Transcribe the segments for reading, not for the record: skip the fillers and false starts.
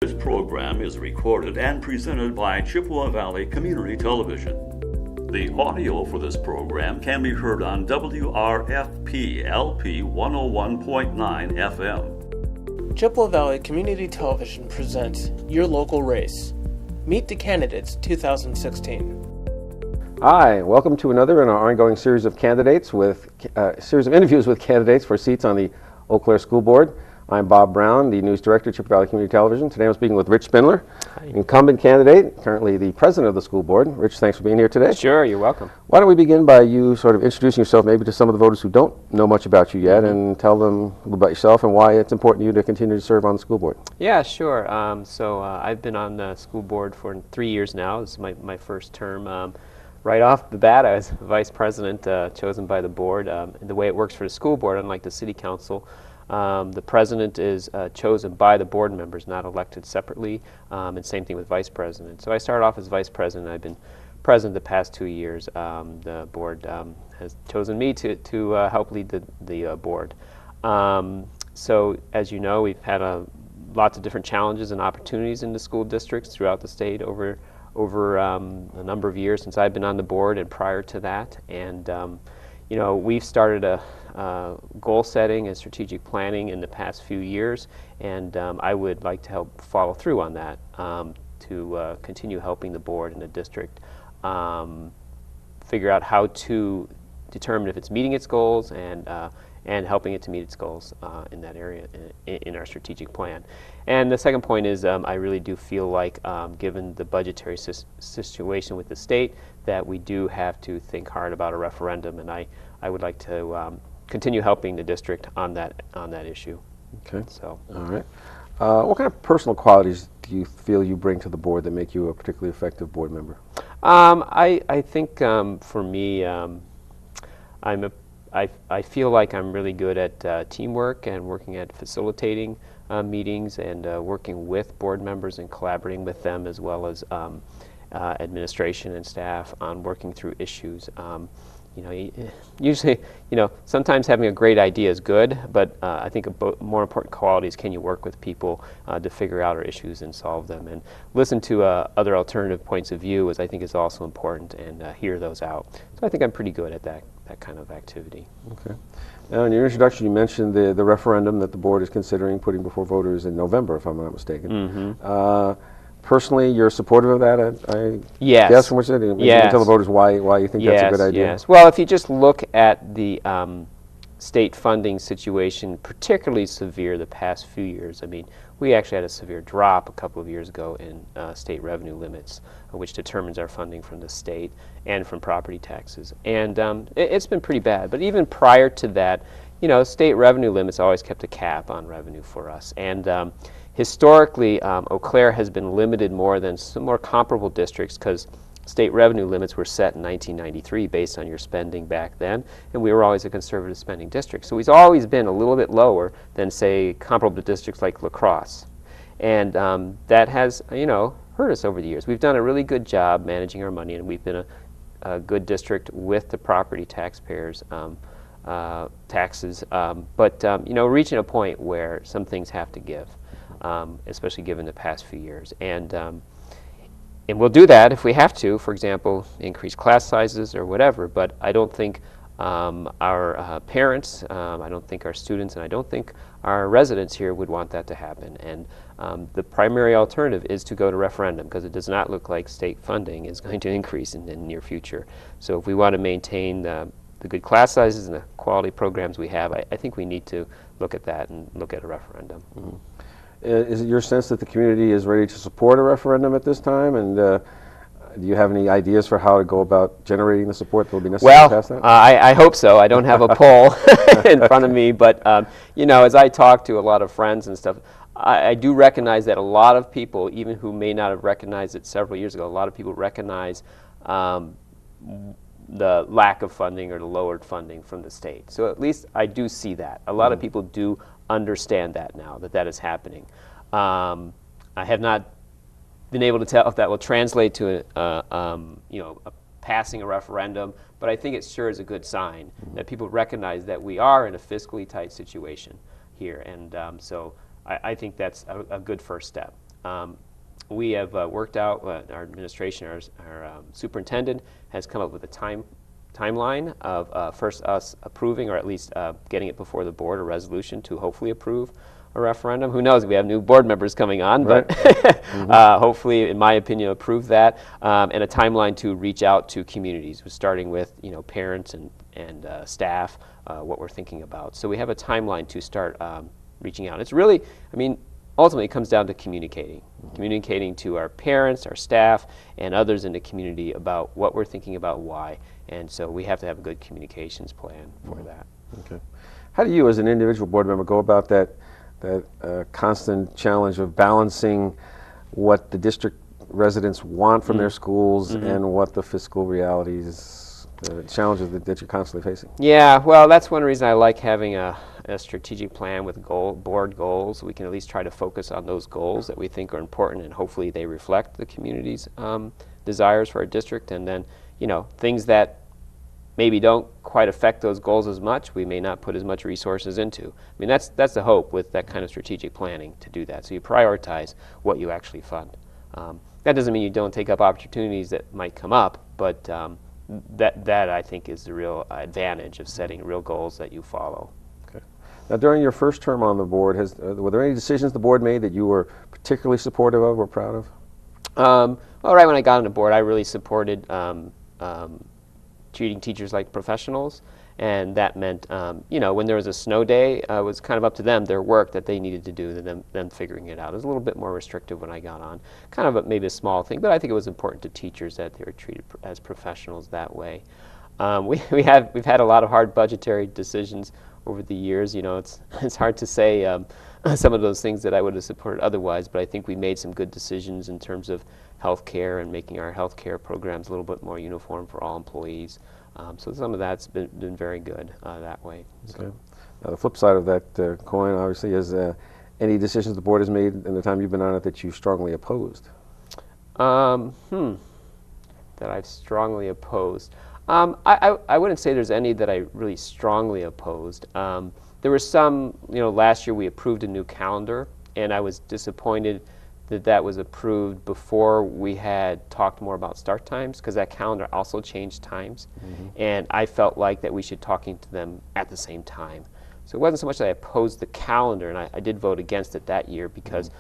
This program is recorded and presented by Chippewa Valley Community Television. The audio for this program can be heard on WRFP LP 101.9 FM. Chippewa Valley Community Television presents Your Local Race. Meet the Candidates 2016. Hi, welcome to another in our ongoing series of candidates with series of interviews with candidates for seats on the Eau Claire School Board. I'm Bob Brown, the News Director at Chippewa Valley Community Television. Today I'm speaking with Rich Spindler, incumbent candidate, currently the President of the school board. Rich, thanks for being here today. Sure, you're welcome. Why don't we begin by you sort of introducing yourself maybe to some of the voters who don't know much about you yet, and tell them a little about yourself and why it's important to you to continue to serve on the school board. Yeah, sure. I've been on the school board for 3 years now. This is my first term. Right off the bat, I was Vice President chosen by the board. The way it works for the school board, unlike the City Council, the president is chosen by the board members, not elected separately, and same thing with vice president. So I started off as vice president. I've been president the past 2 years. The board has chosen me to help lead the board. So as you know, we've had lots of different challenges and opportunities in the school districts throughout the state over a number of years since I've been on the board and prior to that. And we've started a goal setting and strategic planning in the past few years, and I would like to help follow through on that to continue helping the board and the district figure out how to determine if it's meeting its goals and helping it to meet its goals in that area in our strategic plan. And the second point is I really do feel like, given the budgetary situation with the state, that we do have to think hard about a referendum, and I would like to continue helping the district on that issue. Okay. So. All right. What kind of personal qualities do you feel you bring to the board that make you a particularly effective board member? I think for me, I feel like I'm really good at teamwork and working at facilitating meetings and working with board members and collaborating with them, as well as administration and staff on working through issues. Usually, sometimes having a great idea is good, but I think a more important quality is can you work with people to figure out our issues and solve them, and listen to other alternative points of view I think is also important, and hear those out. So I think I'm pretty good at that kind of activity. Okay. Now, in your introduction, you mentioned the referendum that the board is considering putting before voters in November, if I'm not mistaken. Mm-hmm. Personally, you're supportive of that? Yes. Yes, from what you said? Yes. You can tell the voters why you think that's a good idea. Yes. Well, if you just look at the state funding situation, particularly severe the past few years, I mean, we actually had a severe drop a couple of years ago in state revenue limits, which determines our funding from the state and from property taxes. And it's been pretty bad. But even prior to that, state revenue limits always kept a cap on revenue for us. And historically, Eau Claire has been limited more than some more comparable districts because state revenue limits were set in 1993 based on your spending back then, and we were always a conservative spending district. So we've always been a little bit lower than, say, comparable districts like La Crosse. And that has, hurt us over the years. We've done a really good job managing our money, and we've been a good district with the property taxpayers' taxes. But reaching a point where some things have to give. Especially given the past few years. And we'll do that if we have to, for example, increase class sizes or whatever, but I don't think our parents, I don't think our students, and I don't think our residents here would want that to happen. And the primary alternative is to go to referendum, because it does not look like state funding is going to increase in the near future. So if we want to maintain the good class sizes and the quality programs we have, I think we need to look at that and look at a referendum. Mm-hmm. Is it your sense that the community is ready to support a referendum at this time? And do you have any ideas for how to go about generating the support that will be necessary to pass that? I hope so. I don't have a poll in front of me, but as I talk to a lot of friends and stuff, I do recognize that a lot of people, even who may not have recognized it several years ago, a lot of people recognize the lack of funding or the lowered funding from the state. So at least I do see that. A lot of people do understand that now, that is happening. I have not been able to tell if that will translate to passing a referendum, but I think it sure is a good sign that people recognize that we are in a fiscally tight situation here, and so I think that's a good first step. we have worked out, our administration, our superintendent has come up with a timeline of first us approving, or at least getting it before the board, a resolution to hopefully approve a referendum. Who knows? We have new board members coming on, but hopefully, in my opinion, approve that, and a timeline to reach out to communities, starting with parents and staff, what we're thinking about. So we have a timeline to start reaching out. It's really, ultimately, it comes down to communicating to our parents, our staff, and others in the community about what we're thinking about, why. And so we have to have a good communications plan for that. Okay. How do you, as an individual board member, go about that constant challenge of balancing what the district residents want from their schools and what the fiscal realities, the challenges that you're constantly facing? Yeah, well, that's one reason I like having a strategic plan with board goals. We can at least try to focus on those goals that we think are important, and hopefully they reflect the community's desires for our district. And then, things that maybe don't quite affect those goals as much, we may not put as much resources into. That's the hope with that kind of strategic planning, to do that. So you prioritize what you actually fund. That doesn't mean you don't take up opportunities that might come up, but that I think is the real advantage of setting real goals that you follow. Okay. Now, during your first term on the board, were there any decisions the board made that you were particularly supportive of or proud of? Well, right when I got on the board, I really supported treating teachers like professionals, and that meant, when there was a snow day, it was kind of up to them, their work that they needed to do, them figuring it out. It was a little bit more restrictive when I got on. Kind of maybe a small thing, but I think it was important to teachers that they were treated as professionals that way. We've had a lot of hard budgetary decisions over the years. It's hard to say some of those things that I would have supported otherwise, but I think we made some good decisions in terms of healthcare and making our healthcare programs a little bit more uniform for all employees. So some of that's been very good that way. So. Okay. Now, the flip side of that coin, obviously, is any decisions the board has made in the time you've been on it that you strongly opposed? That I've strongly opposed. I wouldn't say there's any that I really strongly opposed. There were some, last year we approved a new calendar, and I was disappointed that was approved before we had talked more about start times, because that calendar also changed times, and I felt like that we should talking to them at the same time. So it wasn't so much that I opposed the calendar, and I did vote against it that year because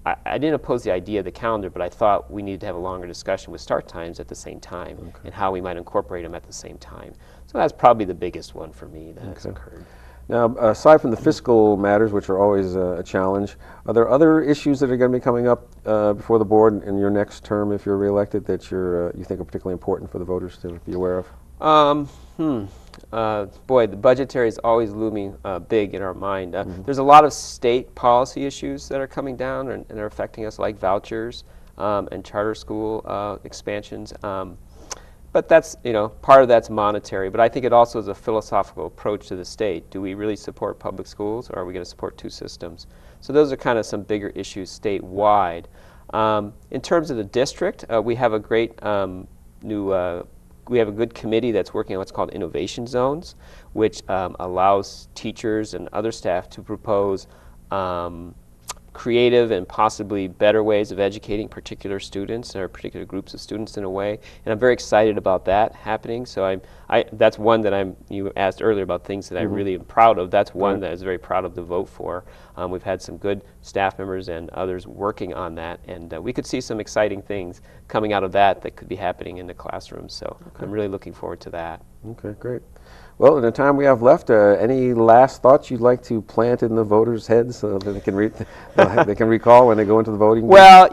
I didn't oppose the idea of the calendar, but I thought we needed to have a longer discussion with start times at the same time and how we might incorporate them at the same time. So that's probably the biggest one for me that has occurred. Now, aside from the fiscal matters, which are always a challenge, are there other issues that are going to be coming up before the board in your next term, if you're reelected, that you think are particularly important for the voters to be aware of? Boy, the budgetary is always looming big in our mind. There's a lot of state policy issues that are coming down and are affecting us, like vouchers and charter school expansions. But that's, part of that's monetary, but I think it also is a philosophical approach to the state. Do we really support public schools, or are we going to support two systems? So those are kind of some bigger issues statewide. In terms of the district, we have a great we have a good committee that's working on what's called innovation zones, which allows teachers and other staff to propose creative and possibly better ways of educating particular students or particular groups of students in a way, and I'm very excited about that happening. So that's one that you asked earlier about things that I really am proud of. That's one that I was very proud of to vote for. We've had some good staff members and others working on that, and we could see some exciting things coming out of that could be happening in the classroom. So I'm really looking forward to that. Okay, great. Well, in the time we have left, any last thoughts you'd like to plant in the voters' heads so that they can recall when they go into the voting? Well,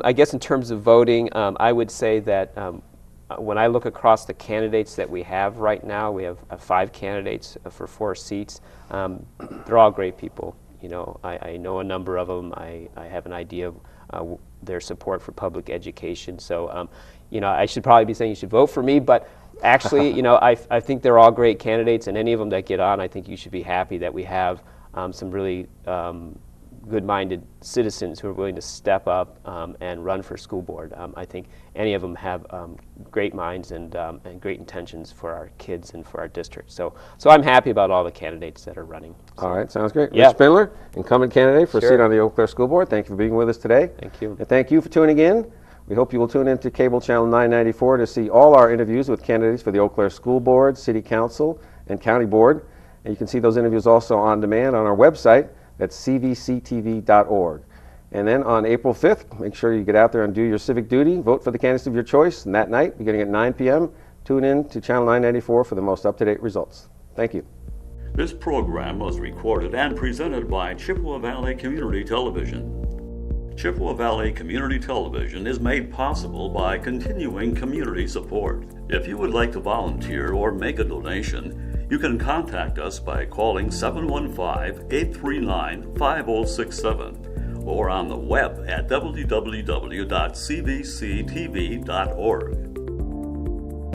I guess in terms of voting, I would say that when I look across the candidates that we have right now, we have 5 candidates for 4 seats. They're all great people. I know a number of them. I have an idea of their support for public education. So, I should probably be saying you should vote for me, but actually, I think they're all great candidates, and any of them that get on, I think you should be happy that we have some really good-minded citizens who are willing to step up and run for school board. I think any of them have great minds and great intentions for our kids and for our district. So I'm happy about all the candidates that are running. So. All right, sounds great. Yeah. Rich Spindler, incumbent candidate for a Sure. seat on the Eau Claire School Board. Thank you for being with us today. Thank you. And thank you for tuning in. We hope you will tune in to Cable Channel 994 to see all our interviews with candidates for the Eau Claire School Board, City Council, and County Board. And you can see those interviews also on demand on our website. That's cvctv.org. And then on April 5th, make sure you get out there and do your civic duty, vote for the candidates of your choice. And that night, beginning at 9 p.m., tune in to Channel 994 for the most up-to-date results. Thank you. This program was recorded and presented by Chippewa Valley Community Television. Chippewa Valley Community Television is made possible by continuing community support. If you would like to volunteer or make a donation, you can contact us by calling 715-839-5067 or on the web at www.cvctv.org.